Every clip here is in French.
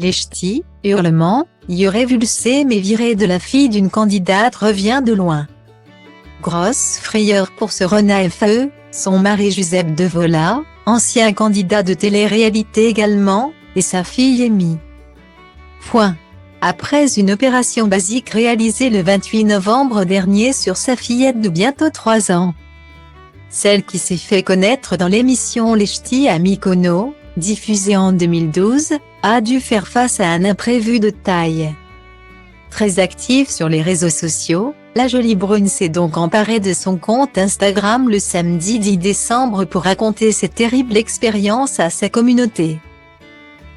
Les ch'tis, hurlements, y révulsé mais viré de la fille d'une candidate revient de loin. Grosse frayeur pour ce Rena FAE, son mari Giuseppe De Vola, ancien candidat de télé-réalité également, et sa fille Amy. Après une opération basique réalisée le 28 novembre dernier sur sa fillette de bientôt 3 ans. Celle qui s'est fait connaître dans l'émission Les Ch'tis à Mykonos, diffusée en 2012, a dû faire face à un imprévu de taille. Très active sur les réseaux sociaux, la jolie brune s'est donc emparée de son compte Instagram le samedi 10 décembre pour raconter cette terrible expérience à sa communauté.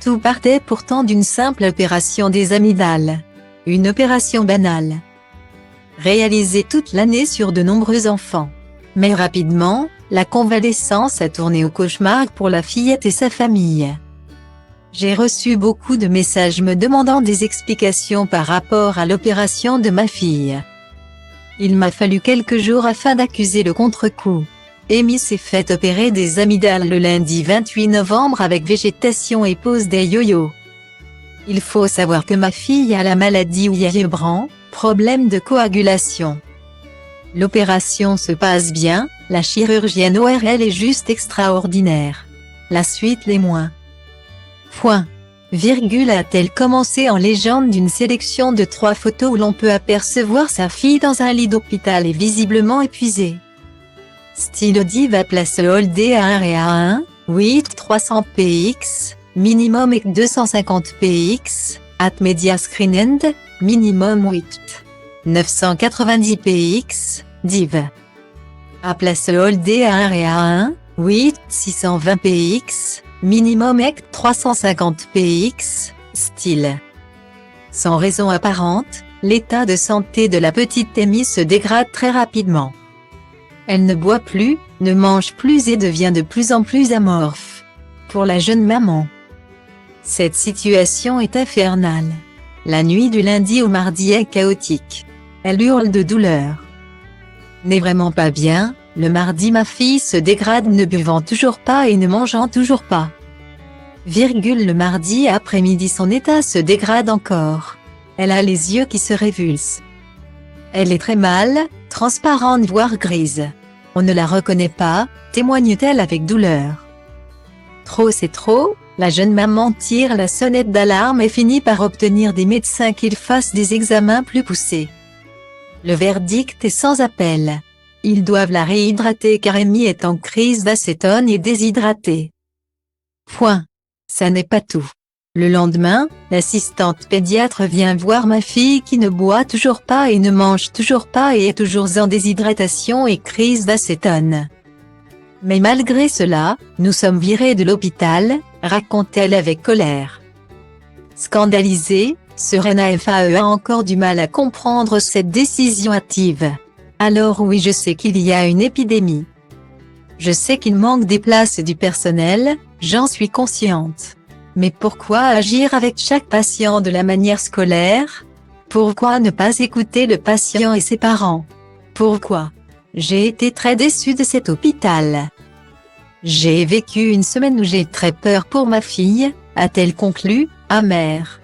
Tout partait pourtant d'une simple opération des amygdales. Une opération banale. Réalisée toute l'année sur de nombreux enfants. Mais rapidement, la convalescence a tourné au cauchemar pour la fillette et sa famille. J'ai reçu beaucoup de messages me demandant des explications par rapport à l'opération de ma fille. Il m'a fallu quelques jours afin d'accuser le contre-coup. Amy s'est fait opérer des amygdales le lundi 28 novembre avec végétation et pose des yo-yo. Il faut savoir que ma fille a la maladie Wierbrandt, problème de coagulation. L'opération se passe bien, la chirurgienne ORL est juste extraordinaire. La suite l'est moins. A-t-elle commencé en légende d'une sélection de 3 photos où l'on peut apercevoir sa fille dans un lit d'hôpital et visiblement épuisée. Style diva place holdé à 1 et à 1, 8 300 px, minimum et 250 px, at media screen end, minimum 8 990 px, div. À place holdé à 1 et à 1, 8 620 px, minimum et 350 px, style. Sans raison apparente, l'état de santé de la petite Amy se dégrade très rapidement. Elle ne boit plus, ne mange plus et devient de plus en plus amorphe. Pour la jeune maman, cette situation est infernale. La nuit du lundi au mardi est chaotique. Elle hurle de douleur. N'est vraiment pas bien, le mardi ma fille se dégrade ne buvant toujours pas et ne mangeant toujours pas. Le mardi après-midi son état se dégrade encore. Elle a les yeux qui se révulsent. Elle est très mal, transparente voire grise. On ne la reconnaît pas, témoigne-t-elle avec douleur. Trop c'est trop, la jeune maman tire la sonnette d'alarme et finit par obtenir des médecins qu'ils fassent des examens plus poussés. Le verdict est sans appel. Ils doivent la réhydrater car Amy est en crise d'acétone et déshydratée. Ça n'est pas tout. Le lendemain, l'assistante pédiatre vient voir ma fille qui ne boit toujours pas et ne mange toujours pas et est toujours en déshydratation et crise d'acétone. Mais malgré cela, nous sommes virés de l'hôpital, raconte-t-elle avec colère. Scandalisée, Rena FAE a encore du mal à comprendre cette décision hâtive. Alors oui, je sais qu'il y a une épidémie. Je sais qu'il manque des places et du personnel, j'en suis consciente. Mais pourquoi agir avec chaque patient de la manière scolaire? Pourquoi ne pas écouter le patient et ses parents? Pourquoi? J'ai été très déçue de cet hôpital. J'ai vécu une semaine où j'ai très peur pour ma fille, a-t-elle conclu, amère.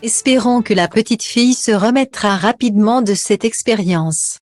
Espérons que la petite fille se remettra rapidement de cette expérience.